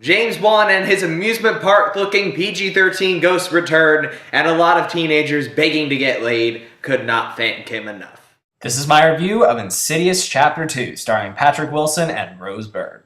James Wan and his amusement park-looking PG-13 ghost return, and a lot of teenagers begging to get laid could not thank him enough. This is my review of Insidious Chapter 2, starring Patrick Wilson and Rose Byrne.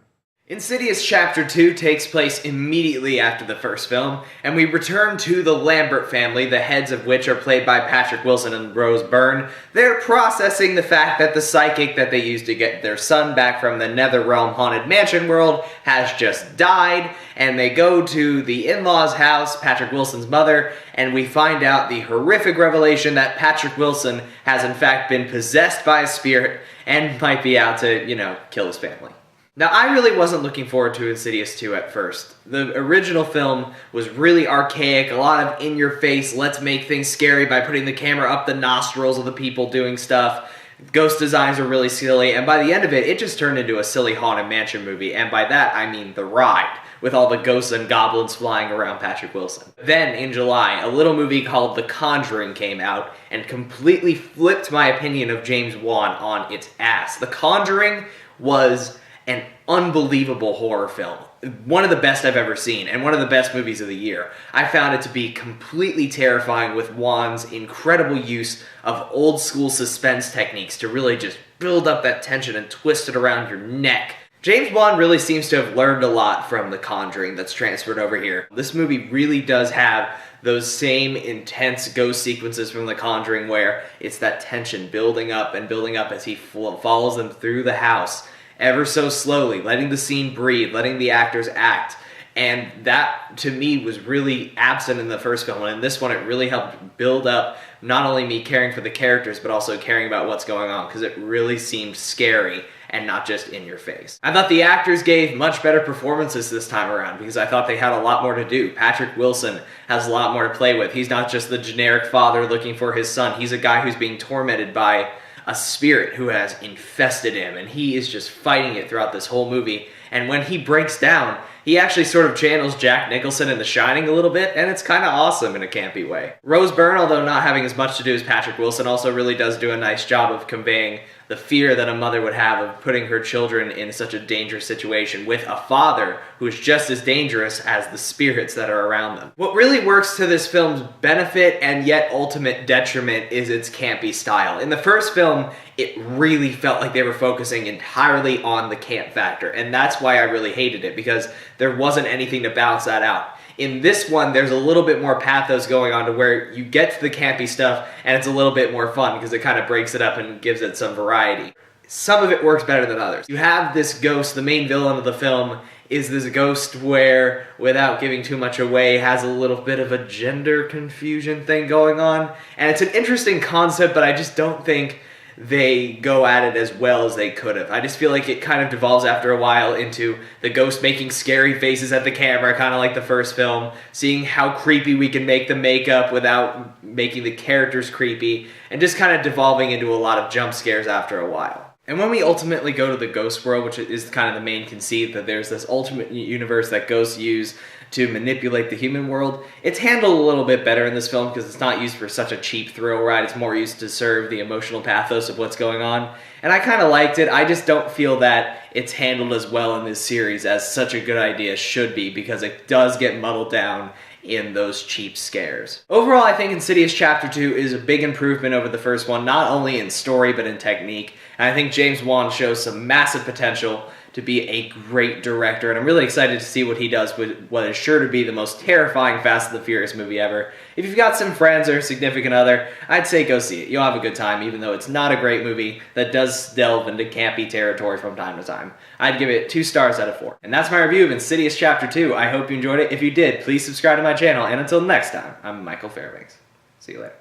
Insidious Chapter 2 takes place immediately after the first film, and we return to the Lambert family, the heads of which are played by Patrick Wilson and Rose Byrne. They're processing the fact that the psychic that they used to get their son back from the Netherrealm Haunted Mansion world has just died, and they go to the in-laws' house, Patrick Wilson's mother, and we find out the horrific revelation that Patrick Wilson has in fact been possessed by a spirit and might be out to, kill his family. Now, I really wasn't looking forward to Insidious 2 at first. The original film was really archaic, a lot of in-your-face, let's make things scary by putting the camera up the nostrils of the people doing stuff. Ghost designs were really silly, and by the end of it, it just turned into a silly Haunted Mansion movie, and by that, I mean the ride, with all the ghosts and goblins flying around Patrick Wilson. Then, in July, a little movie called The Conjuring came out, and completely flipped my opinion of James Wan on its ass. The Conjuring was an unbelievable horror film. One of the best I've ever seen, and one of the best movies of the year. I found it to be completely terrifying with Wan's incredible use of old school suspense techniques to really just build up that tension and twist it around your neck. James Wan really seems to have learned a lot from The Conjuring that's transferred over here. This movie really does have those same intense ghost sequences from The Conjuring where it's that tension building up as he follows them through the house, ever so slowly, letting the scene breathe, letting the actors act. And that, to me, was really absent in the first film. And in this one, it really helped build up not only me caring for the characters, but also caring about what's going on, because it really seemed scary and not just in your face. I thought the actors gave much better performances this time around, because I thought they had a lot more to do. Patrick Wilson has a lot more to play with. He's not just the generic father looking for his son. He's a guy who's being tormented by a spirit who has infested him, and he is just fighting it throughout this whole movie. And when he breaks down, he actually sort of channels Jack Nicholson in The Shining a little bit, and it's kind of awesome in a campy way. Rose Byrne, although not having as much to do as Patrick Wilson, also really does do a nice job of conveying the fear that a mother would have of putting her children in such a dangerous situation with a father who is just as dangerous as the spirits that are around them. What really works to this film's benefit and yet ultimate detriment is its campy style. In the first film, it really felt like they were focusing entirely on the camp factor, and that's why I really hated it, because there wasn't anything to balance that out. In this one, there's a little bit more pathos going on to where you get to the campy stuff and it's a little bit more fun because it kind of breaks it up and gives it some variety. Some of it works better than others. You have this ghost, the main villain of the film is this ghost where, without giving too much away, has a little bit of a gender confusion thing going on. And it's an interesting concept, but I just don't think they go at it as well as they could have. I just feel like it kind of devolves after a while into the ghost making scary faces at the camera, kind of like the first film, seeing how creepy we can make the makeup without making the characters creepy, and just kind of devolving into a lot of jump scares after a while. And when we ultimately go to the ghost world, which is kind of the main conceit, that there's this ultimate universe that ghosts use to manipulate the human world, it's handled a little bit better in this film because it's not used for such a cheap thrill ride. It's more used to serve the emotional pathos of what's going on. And I kind of liked it. I just don't feel that it's handled as well in this series as such a good idea should be, because it does get muddled down in those cheap scares. Overall, I think Insidious Chapter 2 is a big improvement over the first one, not only in story but in technique. And I think James Wan shows some massive potential to be a great director, and I'm really excited to see what he does with what is sure to be the most terrifying Fast and the Furious movie ever. If you've got some friends or a significant other, I'd say go see it. You'll have a good time, even though it's not a great movie that does delve into campy territory from time to time. I'd give it 2 stars out of 4. And that's my review of Insidious Chapter 2. I hope you enjoyed it. If you did, please subscribe to my channel, and until next time, I'm Michael Fairbanks. See you later.